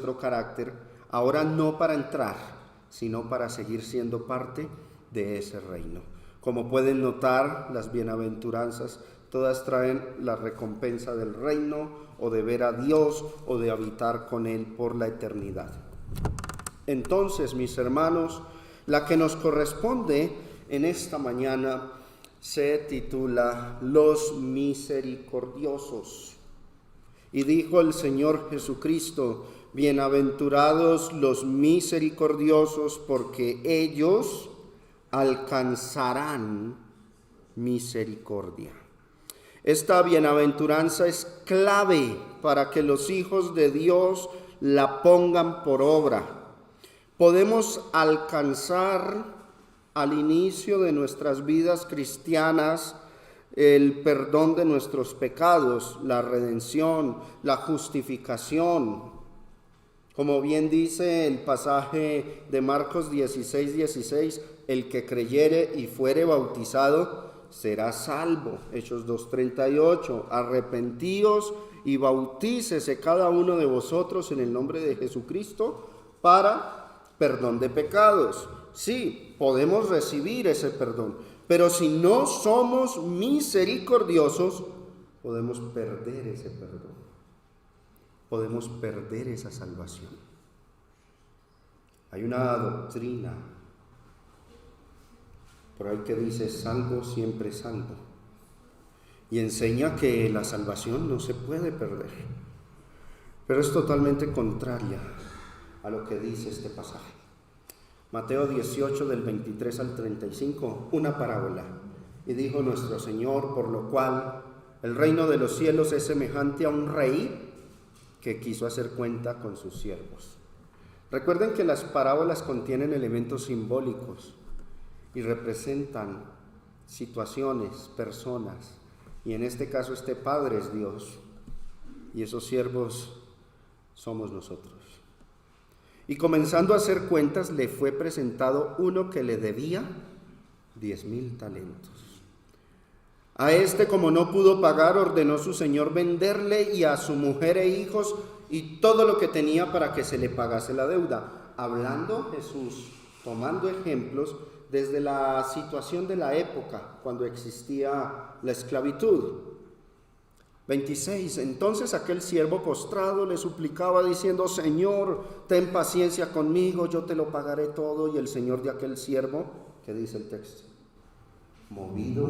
nuestro carácter, ahora no para entrar, sino para seguir siendo parte de ese reino. Como pueden notar, las bienaventuranzas todas traen la recompensa del reino, o de ver a Dios, o de habitar con Él por la eternidad. Entonces, mis hermanos, la que nos corresponde en esta mañana se titula Los misericordiosos. Y dijo el Señor Jesucristo: bienaventurados los misericordiosos, porque ellos alcanzarán misericordia. Esta bienaventuranza es clave para que los hijos de Dios la pongan por obra. Podemos alcanzar al inicio de nuestras vidas cristianas el perdón de nuestros pecados, la redención, la justificación. Como bien dice el pasaje de Marcos 16:16, el que creyere y fuere bautizado será salvo. Hechos 2:38, arrepentíos y bautícese cada uno de vosotros en el nombre de Jesucristo para perdón de pecados. Sí, podemos recibir ese perdón, pero si no somos misericordiosos, podemos perder ese perdón, podemos perder esa salvación. Hay una doctrina por ahí que dice: salvo, siempre salvo, y enseña que la salvación no se puede perder, pero es totalmente contraria a lo que dice este pasaje. Mateo 18, del 23 al 35, una parábola. Y dijo nuestro Señor: por lo cual el reino de los cielos es semejante a un rey que quiso hacer cuenta con sus siervos. Recuerden que las parábolas contienen elementos simbólicos y representan situaciones, personas, y en este caso este Padre es Dios, y esos siervos somos nosotros. Y comenzando a hacer cuentas, le fue presentado uno que le debía 10,000 talentos. A este, como no pudo pagar, ordenó su señor venderle y a su mujer e hijos y todo lo que tenía para que se le pagase la deuda. Hablando Jesús, tomando ejemplos desde la situación de la época, cuando existía la esclavitud. 26. Entonces aquel siervo postrado le suplicaba diciendo: Señor, ten paciencia conmigo, yo te lo pagaré todo. Y el señor de aquel siervo, ¿qué dice el texto? Movido,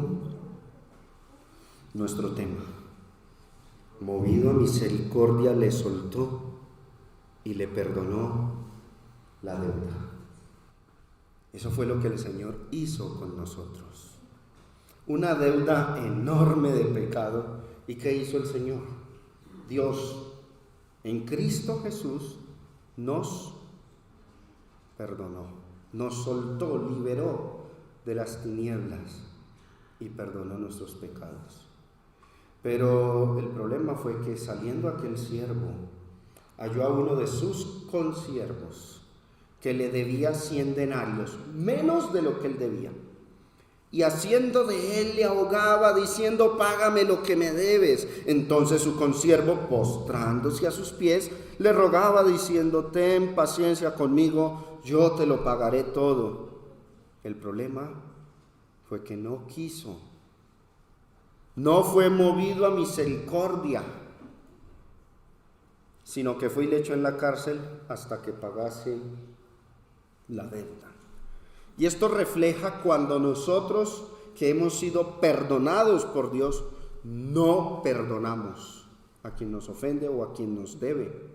nuestro tema, movido a misericordia, le soltó y le perdonó la deuda. Eso fue lo que el Señor hizo con nosotros. Una deuda enorme de pecado. ¿Y qué hizo el Señor? Dios, en Cristo Jesús, nos perdonó, nos soltó, liberó de las tinieblas y perdonó nuestros pecados. Pero el problema fue que saliendo aquel siervo, halló a uno de sus consiervos que le debía 100 denarios, menos de lo que él debía. Y haciendo de él le ahogaba, diciendo: págame lo que me debes. Entonces su consiervo, postrándose a sus pies, le rogaba diciendo: ten paciencia conmigo, yo te lo pagaré todo. El problema fue que no quiso, no fue movido a misericordia, sino que fue y le echó en la cárcel hasta que pagase la deuda. Y esto refleja cuando nosotros, que hemos sido perdonados por Dios, no perdonamos a quien nos ofende o a quien nos debe.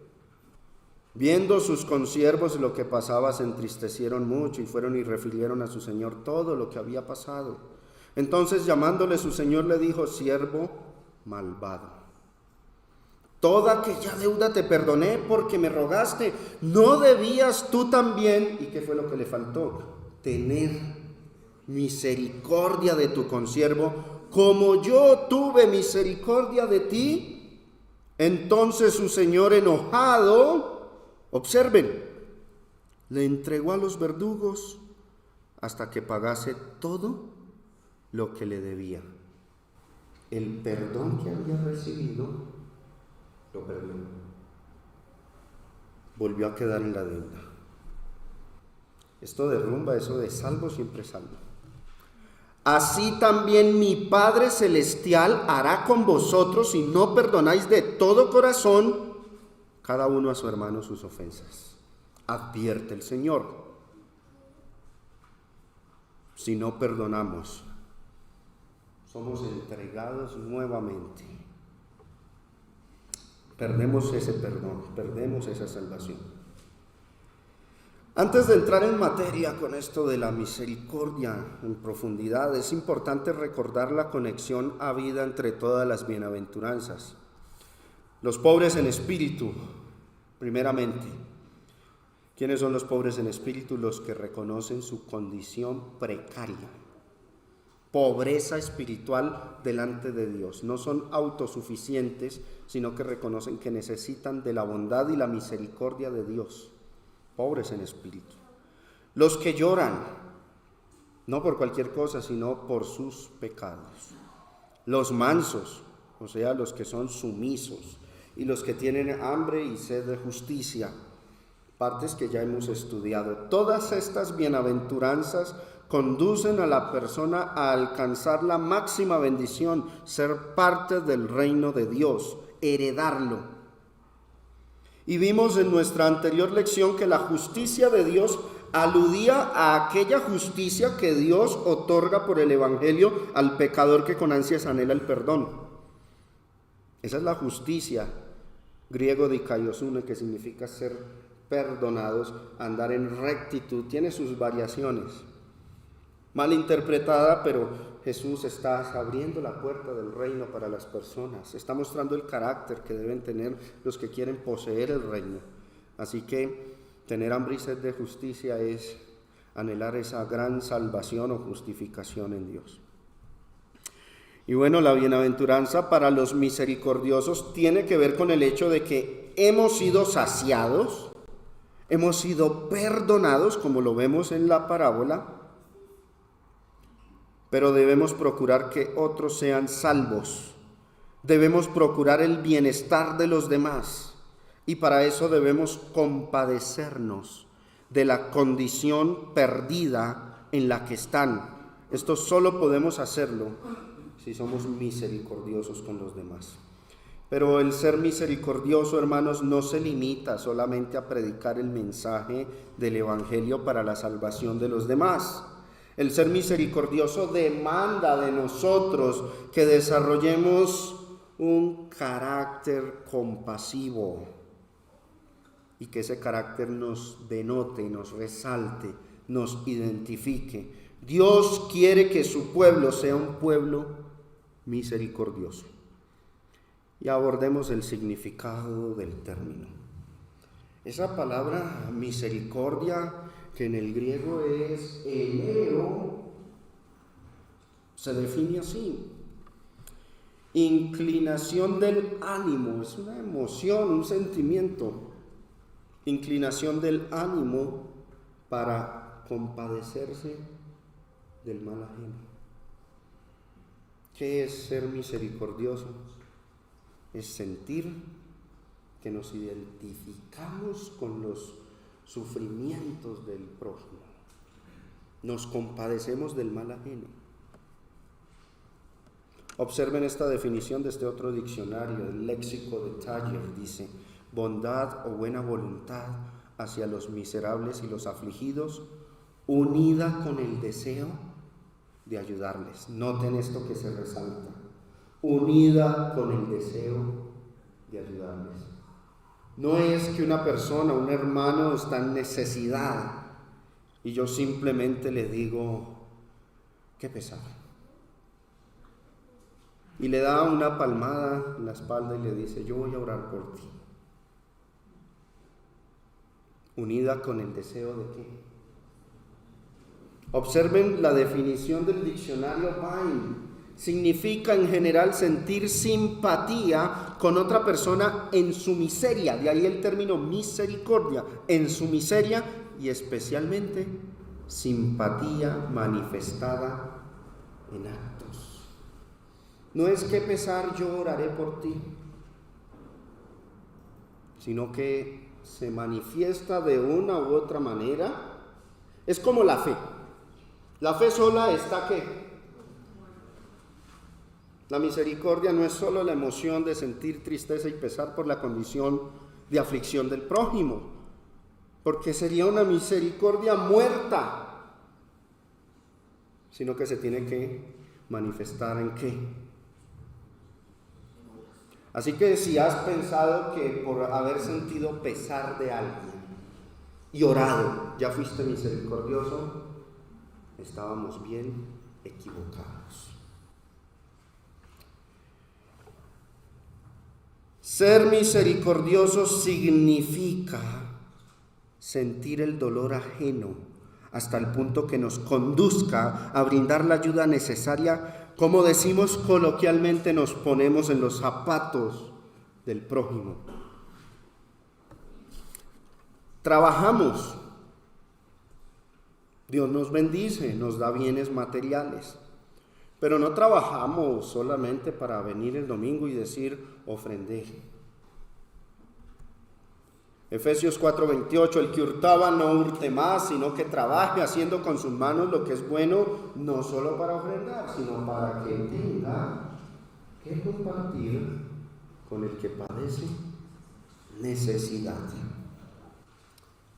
Viendo sus consiervos lo que pasaba, se entristecieron mucho y fueron y refirieron a su señor todo lo que había pasado. Entonces, llamándole su señor, le dijo: siervo malvado, toda aquella deuda te perdoné porque me rogaste. ¿No debías tú también? ¿Y qué fue lo que le faltó? Tener misericordia de tu consiervo, como yo tuve misericordia de ti. Entonces su señor, enojado, observen, le entregó a los verdugos hasta que pagase todo lo que le debía. El perdón que había recibido lo perdió. volvió a quedar en la deuda. Esto derrumba eso de salvo, siempre salvo. Así también mi Padre Celestial hará con vosotros si no perdonáis de todo corazón cada uno a su hermano sus ofensas. Advierte el Señor. Si no perdonamos, somos entregados nuevamente. Perdemos ese perdón, perdemos esa salvación. Antes de entrar en materia con esto de la misericordia en profundidad, es importante recordar la conexión habida entre todas las bienaventuranzas. Los pobres en espíritu, primeramente. ¿Quiénes son los pobres en espíritu? Los que reconocen su condición precaria. Pobreza espiritual delante de Dios. No son autosuficientes, sino que reconocen que necesitan de la bondad y la misericordia de Dios. Pobres en espíritu. Los que lloran, no por cualquier cosa, sino por sus pecados. Los mansos, o sea, los que son sumisos, y los que tienen hambre y sed de justicia, partes que ya hemos estudiado. Todas estas bienaventuranzas conducen a la persona a alcanzar la máxima bendición, ser parte del reino de Dios, heredarlo. Y vimos en nuestra anterior lección que la justicia de Dios aludía a aquella justicia que Dios otorga por el Evangelio al pecador que con ansias anhela el perdón. Esa es la justicia, griego dikaiosune, que significa ser perdonados, andar en rectitud. Tiene sus variaciones, mal interpretada, pero Jesús está abriendo la puerta del reino para las personas. Está mostrando el carácter que deben tener los que quieren poseer el reino. Así que tener hambre y sed de justicia es anhelar esa gran salvación o justificación en Dios. Y bueno, la bienaventuranza para los misericordiosos tiene que ver con el hecho de que hemos sido saciados, hemos sido perdonados, como lo vemos en la parábola, pero debemos procurar que otros sean salvos. Debemos procurar el bienestar de los demás, y para eso debemos compadecernos de la condición perdida en la que están. Esto solo podemos hacerlo si somos misericordiosos con los demás. Pero el ser misericordioso, hermanos, no se limita solamente a predicar el mensaje del Evangelio para la salvación de los demás. El ser misericordioso demanda de nosotros que desarrollemos un carácter compasivo y que ese carácter nos denote, nos resalte, nos identifique. Dios quiere que su pueblo sea un pueblo misericordioso. Y abordemos el significado del término. Esa palabra misericordia, que en el griego es eleo, se define así: inclinación del ánimo. Es una emoción, un sentimiento. Inclinación del ánimo para compadecerse del mal ajeno. ¿Qué es ser misericordioso? Es sentir que nos identificamos con los sufrimientos del prójimo. Nos compadecemos del mal ajeno. Observen esta definición de este otro diccionario, el léxico de Taller. Dice: bondad o buena voluntad hacia los miserables y los afligidos, unida con el deseo de ayudarles. Noten esto que se resalta: unida con el deseo de ayudarles. No es que una persona, un hermano está en necesidad y yo simplemente le digo: qué pesar, y le da una palmada en la espalda y le dice: yo voy a orar por ti. Unida con el deseo de qué. Observen la definición del diccionario Vine. Significa en general sentir simpatía con otra persona en su miseria. De ahí el término misericordia, en su miseria, y especialmente simpatía manifestada en actos. No es que pesar, yo oraré por ti, sino que se manifiesta de una u otra manera. Es como la fe. La fe sola está ¿qué? La misericordia no es solo la emoción de sentir tristeza y pesar por la condición de aflicción del prójimo, porque sería una misericordia muerta, sino que se tiene que manifestar en ¿qué? Así que si has pensado que por haber sentido pesar de alguien y orado, ya fuiste misericordioso, estábamos bien equivocados. Ser misericordioso significa sentir el dolor ajeno hasta el punto que nos conduzca a brindar la ayuda necesaria. Como decimos coloquialmente, nos ponemos en los zapatos del prójimo. Trabajamos, Dios nos bendice, nos da bienes materiales, pero no trabajamos solamente para venir el domingo y decir ofrendé. Efesios 4:28, el que hurtaba no hurte más, sino que trabaje haciendo con sus manos lo que es bueno, no solo para ofrendar, sino para que tenga que compartir con el que padece necesidad.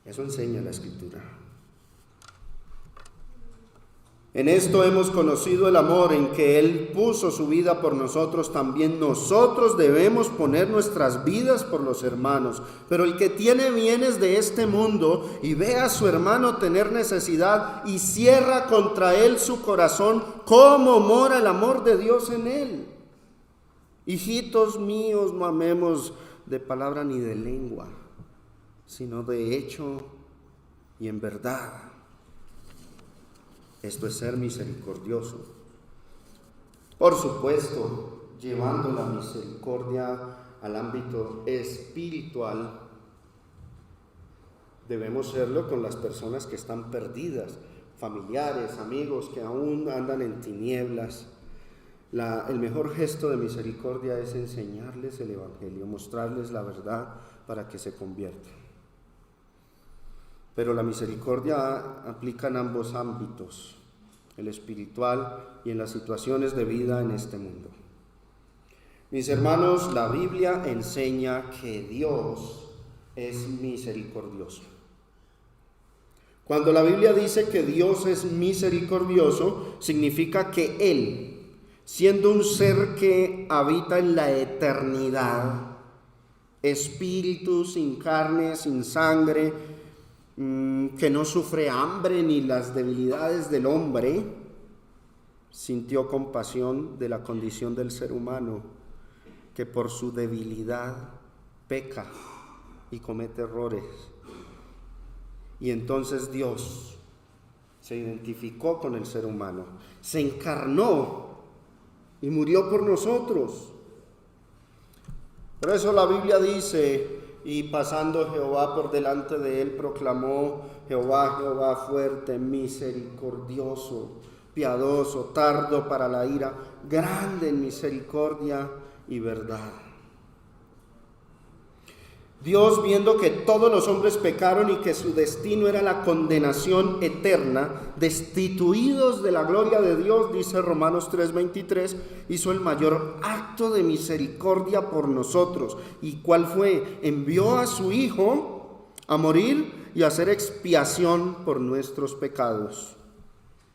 Eso enseña la Escritura. En esto hemos conocido el amor, en que Él puso su vida por nosotros, también nosotros debemos poner nuestras vidas por los hermanos. Pero el que tiene bienes de este mundo y ve a su hermano tener necesidad y cierra contra él su corazón, ¿cómo mora el amor de Dios en él? Hijitos míos, no amemos de palabra ni de lengua, sino de hecho y en verdad. Esto es ser misericordioso. Por supuesto, llevando la misericordia al ámbito espiritual, debemos serlo con las personas que están perdidas, familiares, amigos que aún andan en tinieblas. El mejor gesto de misericordia es enseñarles el Evangelio, mostrarles la verdad para que se conviertan. Pero la misericordia aplica en ambos ámbitos, el espiritual y en las situaciones de vida en este mundo. Mis hermanos, la Biblia enseña que Dios es misericordioso. Cuando la Biblia dice que Dios es misericordioso, significa que Él, siendo un ser que habita en la eternidad, espíritu sin carne, sin sangre, que no sufre hambre ni las debilidades del hombre, sintió compasión de la condición del ser humano, que por su debilidad peca y comete errores. Y entonces Dios se identificó con el ser humano, se encarnó y murió por nosotros. Por eso la Biblia dice: y pasando Jehová por delante de él, proclamó: Jehová, Jehová fuerte, misericordioso, piadoso, tardo para la ira, grande en misericordia y verdad. Dios, viendo que todos los hombres pecaron y que su destino era la condenación eterna, destituidos de la gloria de Dios, dice Romanos 3:23, hizo el mayor acto de misericordia por nosotros. ¿Y cuál fue? Envió a su Hijo a morir y a hacer expiación por nuestros pecados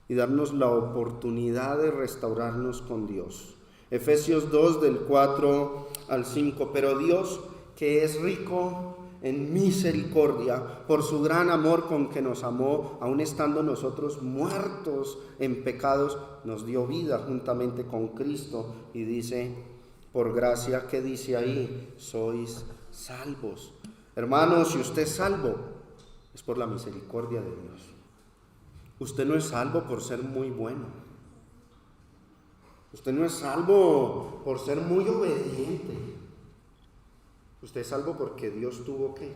y darnos la oportunidad de restaurarnos con Dios. Efesios 2 del 4 al 5, pero Dios, que es rico en misericordia, por su gran amor con que nos amó, aun estando nosotros muertos en pecados, nos dio vida juntamente con Cristo. Y dice, por gracia, ¿qué dice ahí? Sois salvos. Hermanos, si usted es salvo, es por la misericordia de Dios. Usted no es salvo por ser muy bueno. Usted no es salvo por ser muy obediente. Usted es salvo porque Dios tuvo que.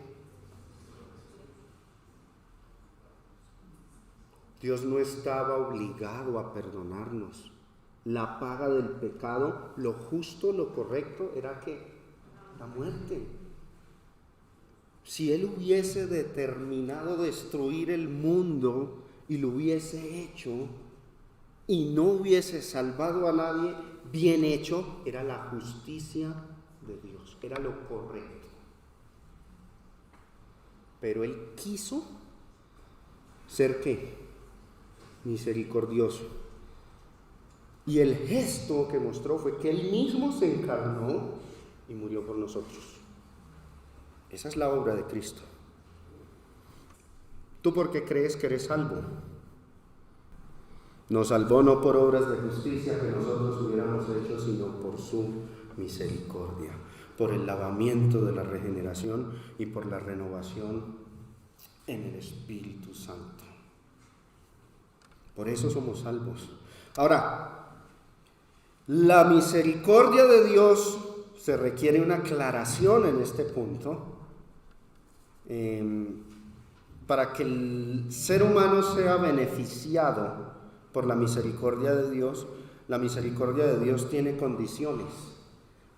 Dios no estaba obligado a perdonarnos. La paga del pecado, lo justo, lo correcto, era que la muerte. Si Él hubiese determinado destruir el mundo y lo hubiese hecho y no hubiese salvado a nadie, bien hecho, era la justicia de Dios, era lo correcto. Pero Él quiso ser ¿qué? Misericordioso. Y el gesto que mostró fue que Él mismo se encarnó y murió por nosotros. Esa es la obra de Cristo. ¿Tú por qué crees que eres salvo? Nos salvó no por obras de justicia que nosotros hubiéramos hecho, sino por su misericordia, por el lavamiento de la regeneración y por la renovación en el Espíritu Santo. Por eso somos salvos. Ahora, la misericordia de Dios, se requiere una aclaración en este punto, para que el ser humano sea beneficiado por la misericordia de Dios. La misericordia de Dios tiene condiciones.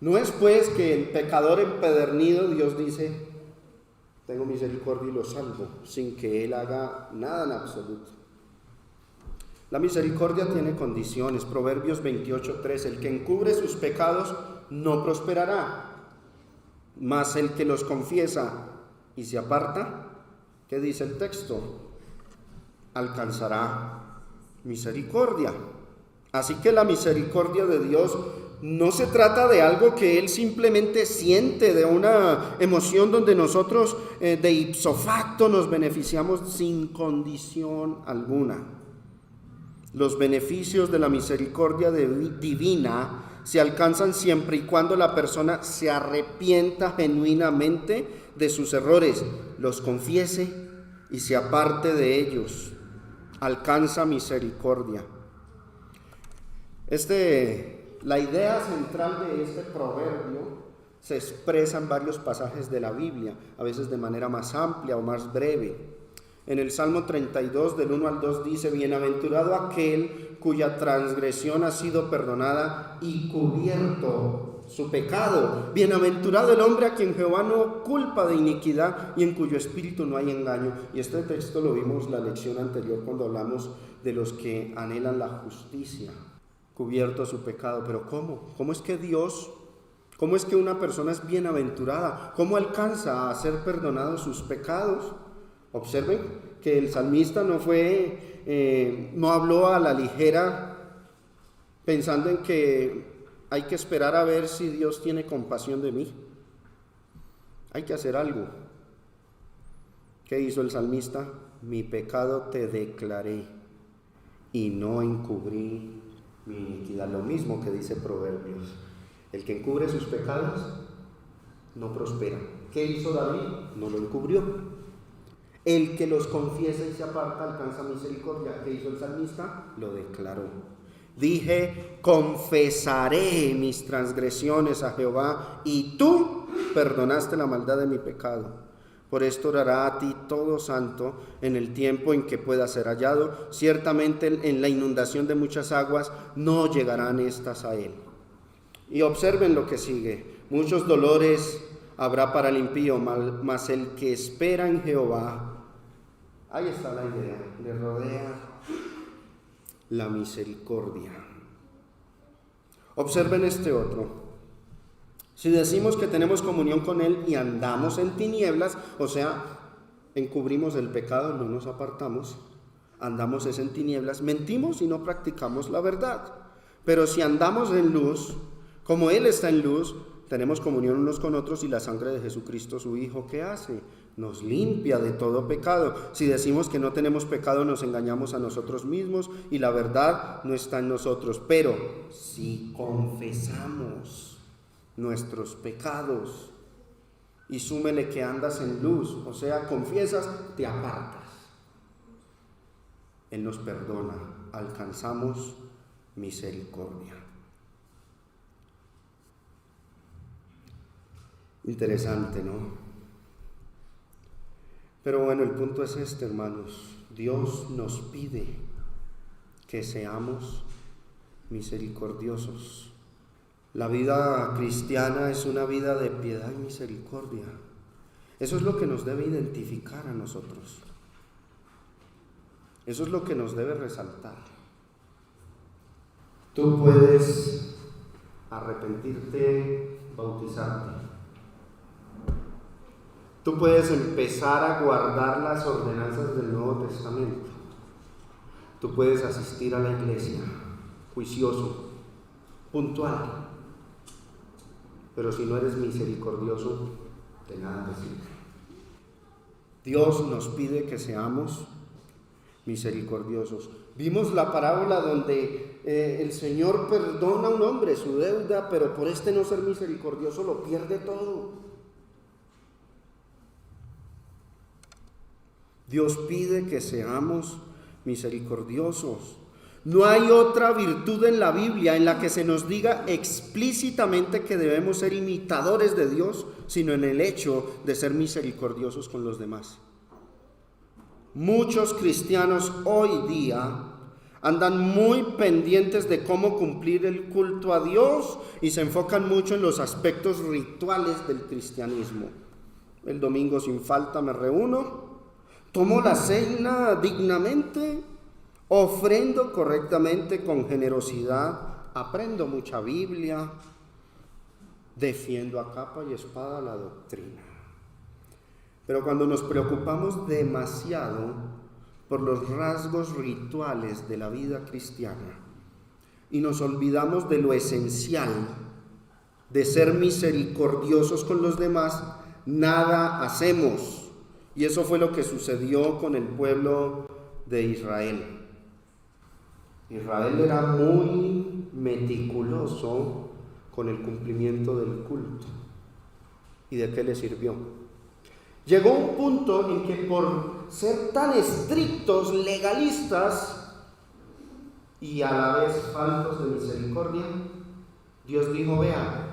No es pues que el pecador empedernido, Dios dice, tengo misericordia y lo salvo, sin que él haga nada en absoluto. La misericordia tiene condiciones. Proverbios 28:3, el que encubre sus pecados no prosperará, mas el que los confiesa y se aparta, ¿qué dice el texto? Alcanzará misericordia. Así que la misericordia de Dios no se trata de algo que Él simplemente siente, de una emoción donde nosotros de ipso facto nos beneficiamos sin condición alguna. Los beneficios de la misericordia divina se alcanzan siempre y cuando la persona se arrepienta genuinamente de sus errores, los confiese y se aparte de ellos. Alcanza misericordia. La idea central de este proverbio se expresa en varios pasajes de la Biblia, a veces de manera más amplia o más breve. En el Salmo 32, del 1 al 2 dice, bienaventurado aquel cuya transgresión ha sido perdonada y cubierto su pecado. Bienaventurado el hombre a quien Jehová no culpa de iniquidad y en cuyo espíritu no hay engaño. Y este texto lo vimos la lección anterior cuando hablamos de los que anhelan la justicia. Cubierto su pecado. Pero ¿cómo? ¿Cómo es que una persona es bienaventurada? ¿Cómo alcanza a ser perdonados sus pecados? Observen que el salmista no habló a la ligera pensando en que hay que esperar a ver si Dios tiene compasión de mí. Hay que hacer algo. ¿Qué hizo el salmista? Mi pecado te declaré y no encubrí mi iniquidad. Lo mismo que dice Proverbios. El que encubre sus pecados no prospera. ¿Qué hizo David? No lo encubrió. El que los confiesa y se aparta alcanza misericordia. ¿Qué hizo el salmista? Lo declaró. Dije, confesaré mis transgresiones a Jehová y tú perdonaste la maldad de mi pecado. Por esto orará a ti todo santo en el tiempo en que pueda ser hallado. Ciertamente en la inundación de muchas aguas no llegarán estas a él. Y observen lo que sigue. Muchos dolores habrá para el impío, mas el que espera en Jehová, ahí está la idea, le rodea la misericordia. Observen este otro. Si decimos que tenemos comunión con Él y andamos en tinieblas, o sea, encubrimos el pecado, no nos apartamos, andamos en tinieblas, mentimos y no practicamos la verdad. Pero si andamos en luz, como Él está en luz, tenemos comunión unos con otros y la sangre de Jesucristo, su Hijo, ¿qué hace? Nos limpia de todo pecado. Si decimos que no tenemos pecado, nos engañamos a nosotros mismos y la verdad no está en nosotros. Pero si confesamos nuestros pecados y súmele que andas en luz, o sea, confiesas, te apartas, Él nos perdona, alcanzamos misericordia. Interesante, ¿no? Pero bueno, el punto es este, hermanos. Dios nos pide que seamos misericordiosos. La vida cristiana es una vida de piedad y misericordia. Eso es lo que nos debe identificar a nosotros. Eso es lo que nos debe resaltar. Tú puedes arrepentirte, bautizarte. Tú puedes empezar a guardar las ordenanzas del Nuevo Testamento. Tú puedes asistir a la iglesia, juicioso, puntual. Pero si no eres misericordioso, de nada te sirve. Dios nos pide que seamos misericordiosos. Vimos la parábola donde el Señor perdona a un hombre su deuda, pero por no ser misericordioso lo pierde todo. Dios pide que seamos misericordiosos. No hay otra virtud en la Biblia en la que se nos diga explícitamente que debemos ser imitadores de Dios, sino en el hecho de ser misericordiosos con los demás. Muchos cristianos hoy día andan muy pendientes de cómo cumplir el culto a Dios y se enfocan mucho en los aspectos rituales del cristianismo. El domingo sin falta me reúno, tomo la cena dignamente, ofrendo correctamente con generosidad, aprendo mucha Biblia, defiendo a capa y espada la doctrina. Pero cuando nos preocupamos demasiado por los rasgos rituales de la vida cristiana y nos olvidamos de lo esencial, de ser misericordiosos con los demás, nada hacemos. Y eso fue lo que sucedió con el pueblo de Israel. Israel era muy meticuloso con el cumplimiento del culto. ¿Y de qué le sirvió? Llegó un punto en que por ser tan estrictos, legalistas y a la vez faltos de misericordia, Dios dijo: vean,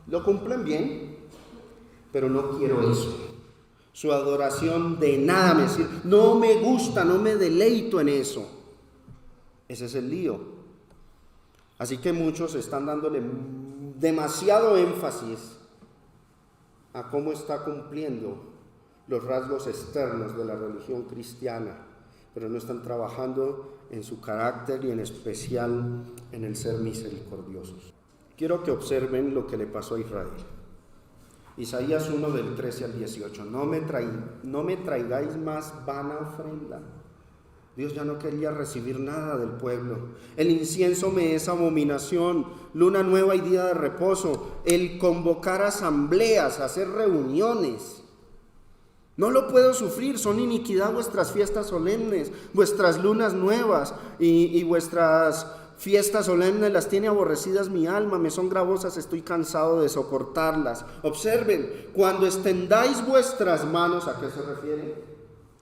lo cumplen bien, pero no quiero eso. Su adoración de nada me sirve, no me gusta, no me deleito en eso. Ese es el lío. Así que muchos están dándole demasiado énfasis a cómo está cumpliendo los rasgos externos de la religión cristiana, pero no están trabajando en su carácter y en especial en el ser misericordiosos. Quiero que observen lo que le pasó a Israel. Isaías 1 del 13 al 18. No me traigáis más vana ofrenda. Dios ya no quería recibir nada del pueblo. El incienso me es abominación, luna nueva y día de reposo, el convocar asambleas, hacer reuniones. No lo puedo sufrir, son iniquidad vuestras fiestas solemnes, vuestras lunas nuevas y vuestras fiestas solemnes las tiene aborrecidas mi alma, me son gravosas, estoy cansado de soportarlas. Observen, cuando extendáis vuestras manos, ¿a qué se refiere?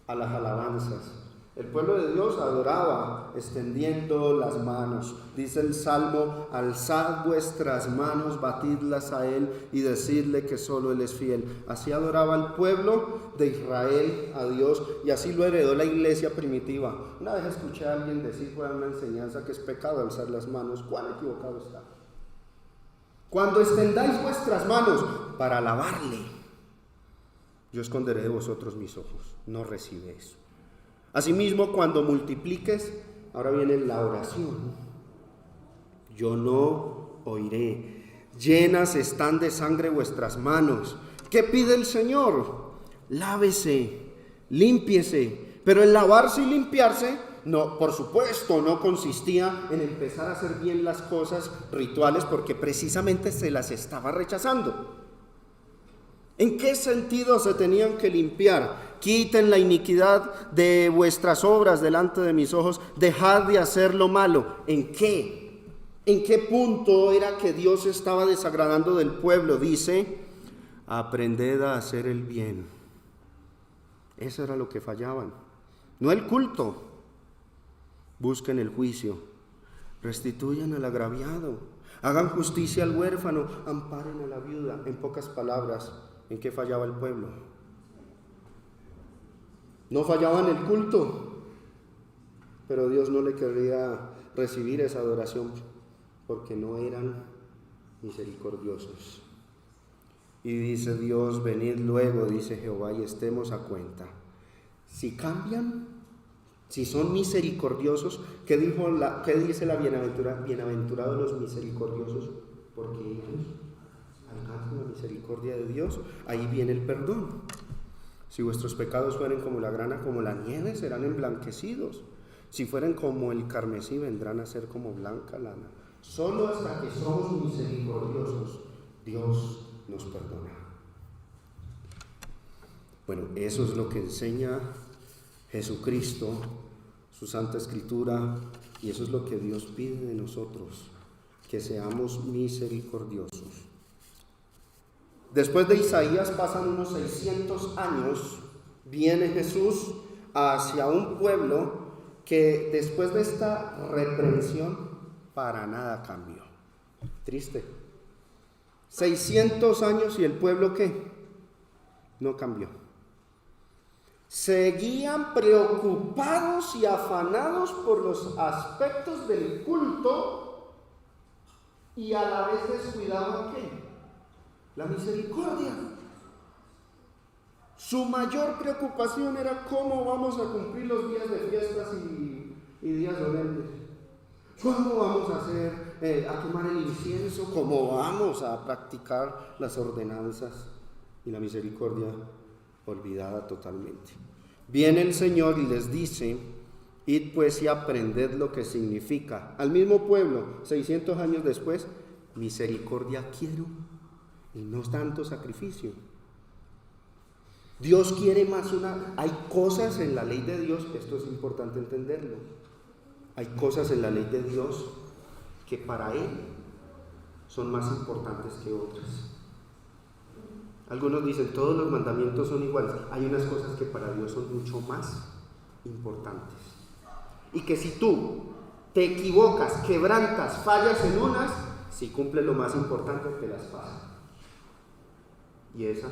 A las alabanzas. El pueblo de Dios adoraba extendiendo las manos. Dice el Salmo: alzad vuestras manos, batidlas a Él y decidle que solo Él es fiel. Así adoraba el pueblo de Israel a Dios y así lo heredó la iglesia primitiva. Una vez escuché a alguien decir, fue una enseñanza, que es pecado alzar las manos. ¿Cuán equivocado está? Cuando extendáis vuestras manos para alabarle, yo esconderé de vosotros mis ojos. No recibe eso. Asimismo, cuando multipliques, ahora viene la oración. Yo no oiré. Llenas están de sangre vuestras manos. ¿Qué pide el Señor? Lávese, límpiese. Pero el lavarse y limpiarse, no, por supuesto, no consistía en empezar a hacer bien las cosas rituales, porque precisamente se las estaba rechazando. ¿En qué sentido se tenían que limpiar? Quiten la iniquidad de vuestras obras delante de mis ojos, dejad de hacer lo malo. ¿En qué? ¿En qué punto era que Dios estaba desagradando del pueblo? Dice: aprended a hacer el bien. Eso era lo que fallaban. No el culto. Busquen el juicio. Restituyan al agraviado. Hagan justicia al huérfano. Amparen a la viuda. En pocas palabras, ¿en qué fallaba el pueblo? No fallaban el culto, pero Dios no le quería recibir esa adoración porque no eran misericordiosos. Y dice Dios, venid luego, dice Jehová, y estemos a cuenta. Si cambian, si son misericordiosos, ¿qué dice la bienaventurada? Bienaventurados los misericordiosos, porque ellos alcanzan la misericordia de Dios. Ahí viene el perdón. Si vuestros pecados fueren como la grana, como la nieve, serán emblanquecidos. Si fueren como el carmesí, vendrán a ser como blanca lana. Solo hasta que somos misericordiosos, Dios nos perdona. Bueno, eso es lo que enseña Jesucristo, su Santa Escritura, y eso es lo que Dios pide de nosotros, que seamos misericordiosos. Después de Isaías pasan unos 600 años, viene Jesús hacia un pueblo que después de esta reprensión para nada cambió. Triste. 600 años y el pueblo ¿qué? No cambió. Seguían preocupados y afanados por los aspectos del culto y a la vez descuidaban ¿qué? La misericordia. Su mayor preocupación era cómo vamos a cumplir los días de fiestas y días solemnes. ¿Cómo vamos a hacer, a quemar el incienso? ¿Cómo vamos a practicar las ordenanzas? Y la misericordia olvidada totalmente. Viene el Señor y les dice, id pues y aprended lo que significa. Al mismo pueblo, 600 años después, misericordia quiero y no tanto sacrificio. Dios quiere más hay cosas en la ley de Dios, esto es importante entenderlo. Hay cosas en la ley de Dios que para Él son más importantes que otras. Algunos dicen, todos los mandamientos son iguales. Hay unas cosas que para Dios son mucho más importantes. Y que si tú te equivocas, quebrantas, fallas en unas, si cumples lo más importante, te las pasas. Y esas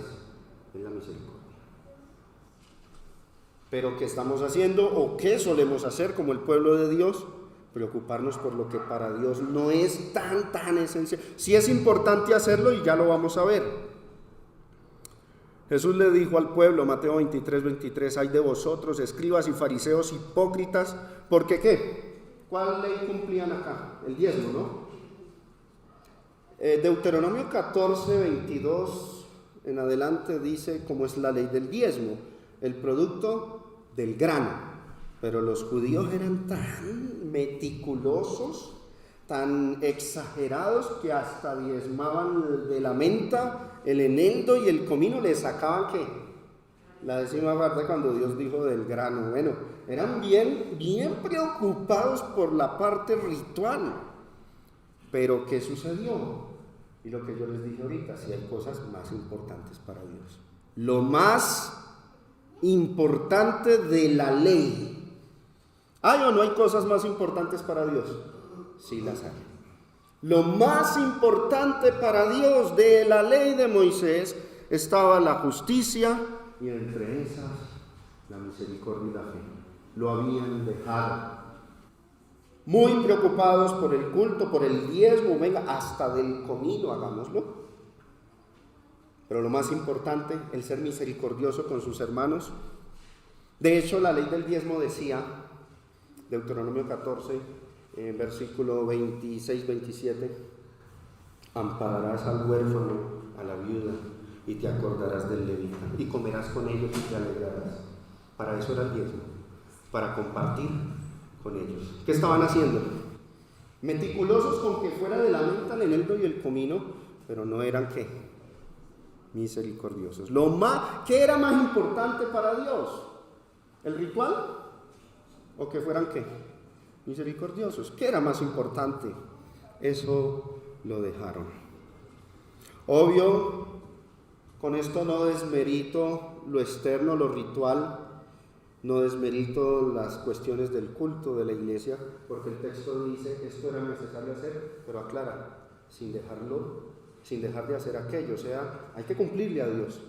es la misericordia. Pero ¿qué estamos haciendo o qué solemos hacer como el pueblo de Dios? Preocuparnos por lo que para Dios no es tan esencial. Sí es importante hacerlo y ya lo vamos a ver. Jesús le dijo al pueblo, Mateo 23, ay de vosotros, escribas y fariseos hipócritas, porque ¿qué? ¿Cuál ley cumplían acá? El diezmo, ¿no? Deuteronomio 14, 22 en adelante dice cómo es la ley del diezmo, el producto del grano. Pero los judíos eran tan meticulosos, tan exagerados, que hasta diezmaban de la menta, el eneldo y el comino, le sacaban ¿qué? La décima parte cuando Dios dijo del grano. Bueno, eran bien preocupados por la parte ritual. Pero ¿qué sucedió? Y lo que yo les dije ahorita, si hay cosas más importantes para Dios. Lo más importante de la ley. ¿Hay o no hay cosas más importantes para Dios? Sí las hay. Lo más importante para Dios de la ley de Moisés estaba la justicia y entre esas la misericordia y la fe. Lo habían dejado. Muy preocupados por el culto, por el diezmo, venga, hasta del comino hagámoslo. Pero lo más importante, el ser misericordioso con sus hermanos. De hecho, la ley del diezmo decía, Deuteronomio 14, versículo 26-27, ampararás al huérfano, a la viuda, y te acordarás del levita, y comerás con ellos y te alegrarás. Para eso era el diezmo, para compartir con ellos. ¿Qué estaban haciendo? Meticulosos con que fuera de la menta, el eneldo y el comino, pero no eran ¿qué? Misericordiosos. ¿Qué era más importante para Dios? ¿El ritual? ¿O que fueran qué? Misericordiosos. ¿Qué era más importante? Eso lo dejaron. Obvio, con esto no desmerito lo externo, lo ritual, no desmerito las cuestiones del culto de la iglesia, porque el texto dice esto era necesario hacer, pero aclara, sin dejar de hacer aquello. O sea, hay que cumplirle a Dios.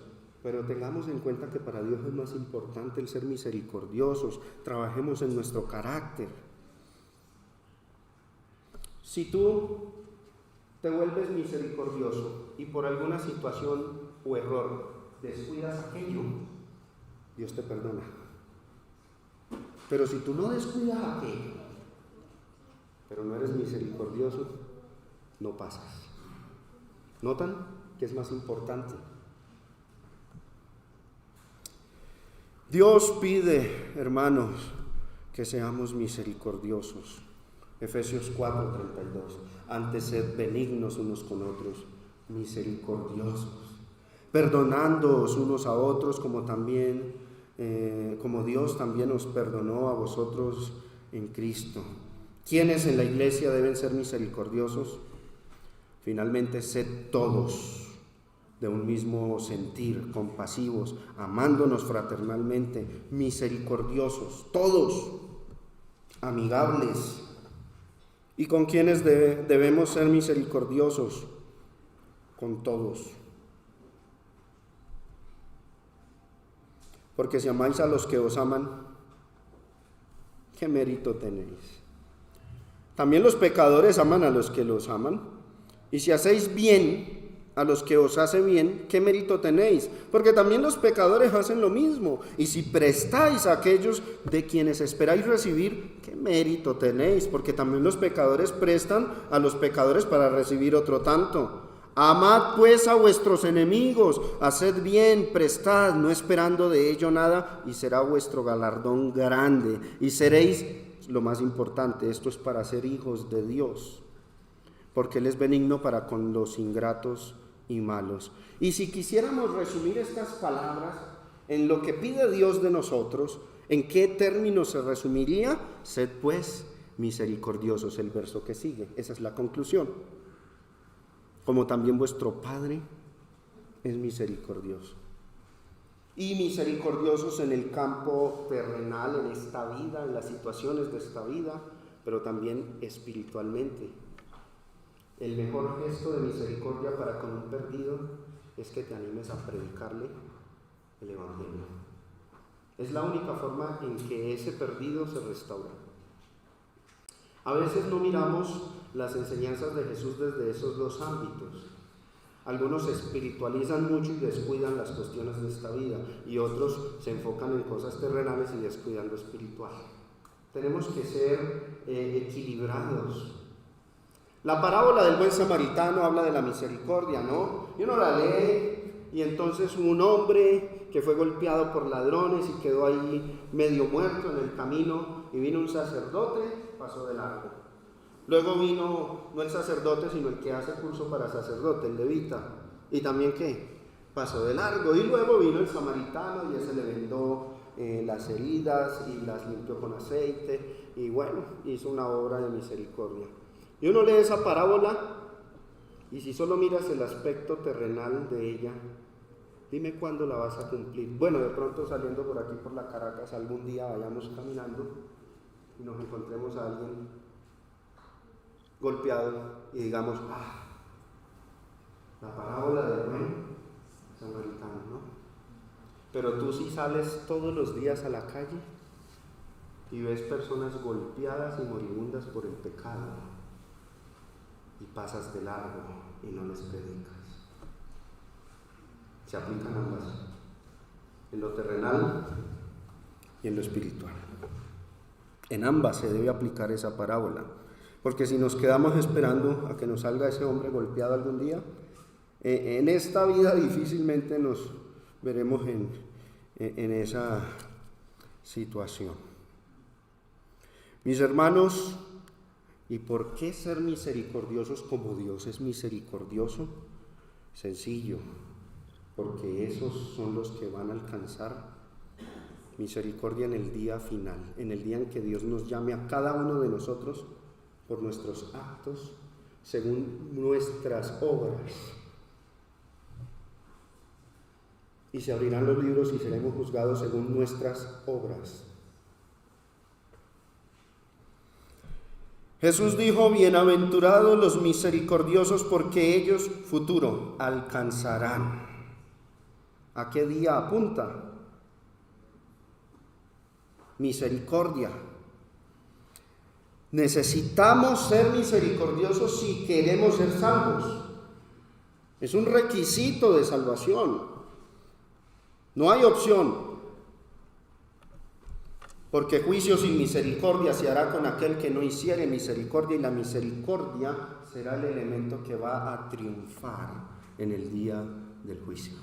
Pero tengamos en cuenta que para Dios es más importante el ser misericordiosos, trabajemos en nuestro carácter. Si tú te vuelves misericordioso y por alguna situación o error descuidas aquello, Dios te perdona. Pero si tú no descuidas aquello, pero no eres misericordioso, no pasas. ¿Notan qué es más importante? Dios pide, hermanos, que seamos misericordiosos. Efesios 4:32. Antes sed benignos unos con otros, misericordiosos, perdonándoos unos a otros, como Dios también os perdonó a vosotros en Cristo. ¿Quiénes en la iglesia deben ser misericordiosos? Finalmente, sed todos de un mismo sentir, compasivos, amándonos fraternalmente, misericordiosos, todos, amigables. ¿Y con quiénes debemos ser misericordiosos? Con todos. Porque si amáis a los que os aman, ¿qué mérito tenéis? También los pecadores aman a los que los aman. Y si hacéis bien a los que os hace bien, ¿qué mérito tenéis? Porque también los pecadores hacen lo mismo. Y si prestáis a aquellos de quienes esperáis recibir, ¿qué mérito tenéis? Porque también los pecadores prestan a los pecadores para recibir otro tanto. Amad pues a vuestros enemigos, haced bien, prestad, no esperando de ello nada, y será vuestro galardón grande. Y seréis, lo más importante, esto es para ser hijos de Dios, porque Él es benigno para con los ingratos y malos. Y si quisiéramos resumir estas palabras en lo que pide Dios de nosotros, ¿en qué términos se resumiría? Sed pues misericordiosos, el verso que sigue. Esa es la conclusión. Como también vuestro Padre es misericordioso. Y misericordiosos en el campo terrenal, en esta vida, en las situaciones de esta vida, pero también espiritualmente. El mejor gesto de misericordia para con un perdido es que te animes a predicarle el Evangelio. Es la única forma en que ese perdido se restaura. A veces no miramos las enseñanzas de Jesús desde esos dos ámbitos. Algunos espiritualizan mucho y descuidan las cuestiones de esta vida, y otros se enfocan en cosas terrenales y descuidan lo espiritual. Tenemos que ser equilibrados. La parábola del buen samaritano habla de la misericordia, ¿no? Y uno la lee y entonces un hombre que fue golpeado por ladrones y quedó ahí medio muerto en el camino, y vino un sacerdote, pasó de largo. Luego vino no el sacerdote, sino el que hace curso para sacerdote, el levita, y también ¿qué? Pasó de largo. Y luego vino el samaritano y ese le vendó las heridas y las limpió con aceite, y bueno, hizo una obra de misericordia. Y uno lee esa parábola, y si solo miras el aspecto terrenal de ella, dime cuándo la vas a cumplir. Bueno, de pronto saliendo por aquí por la Caracas, algún día vayamos caminando y nos encontremos a alguien golpeado y digamos, la parábola del buen samaritano, ¿no? Pero tú sí sales todos los días a la calle y ves personas golpeadas y moribundas por el pecado, y pasas de largo y no les predicas. Se aplican ambas, en lo terrenal y en lo espiritual. En ambas se debe aplicar esa parábola, porque si nos quedamos esperando a que nos salga ese hombre golpeado algún día, en esta vida difícilmente nos veremos en esa situación. Mis hermanos, ¿y por qué ser misericordiosos como Dios es misericordioso? Sencillo, porque esos son los que van a alcanzar misericordia en el día final, en el día en que Dios nos llame a cada uno de nosotros por nuestros actos, según nuestras obras. Y se abrirán los libros y seremos juzgados según nuestras obras. Jesús dijo, bienaventurados los misericordiosos, porque ellos, futuro, alcanzarán. ¿A qué día apunta? Misericordia. Necesitamos ser misericordiosos si queremos ser salvos. Es un requisito de salvación. No hay opción. Porque juicio sin misericordia se hará con aquel que no hiciere misericordia, y la misericordia será el elemento que va a triunfar en el día del juicio.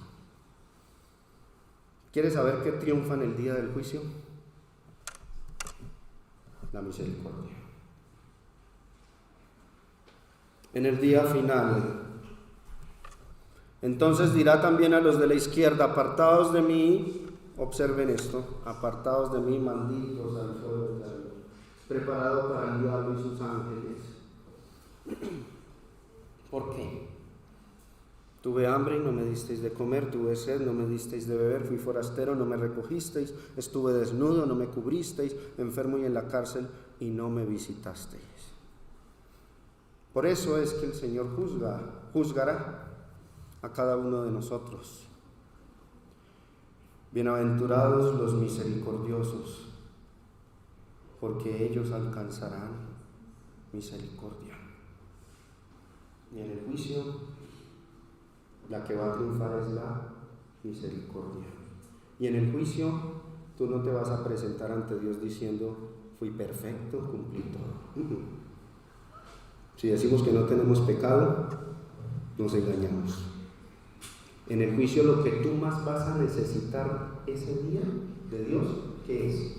¿Quieres saber qué triunfa en el día del juicio? La misericordia. En el día final. Entonces dirá también a los de la izquierda: apartados de mí, observen esto, apartados de mí, malditos al fuego eterno, preparado para el diablo y sus ángeles. ¿Por qué? Tuve hambre y no me disteis de comer, tuve sed, no me disteis de beber, fui forastero, no me recogisteis, estuve desnudo, no me cubristeis, enfermo y en la cárcel, y no me visitasteis. Por eso es que el Señor juzgará a cada uno de nosotros. Bienaventurados los misericordiosos, porque ellos alcanzarán misericordia. Y en el juicio, la que va a triunfar es la misericordia. Y en el juicio, tú no te vas a presentar ante Dios diciendo: fui perfecto, cumplí todo. Si decimos que no tenemos pecado, nos engañamos. En el juicio, lo que tú más vas a necesitar ese día de Dios, ¿qué es?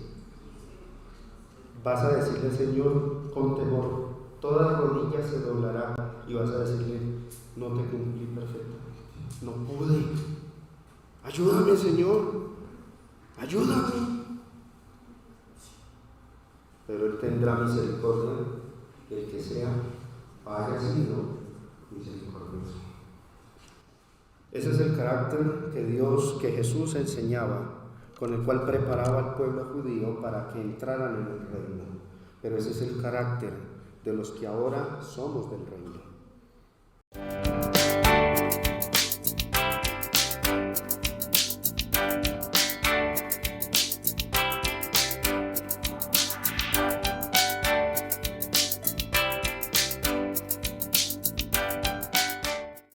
Vas a decirle: Señor, con temor, toda rodilla se doblará, y vas a decirle: no te cumplí perfectamente, no pude, ayúdame, Señor, ayúdame. Pero Él tendrá misericordia del que sea haya sido misericordioso. Ese es el carácter que Jesús enseñaba, con el cual preparaba al pueblo judío para que entraran en el reino. Pero ese es el carácter de los que ahora somos del reino.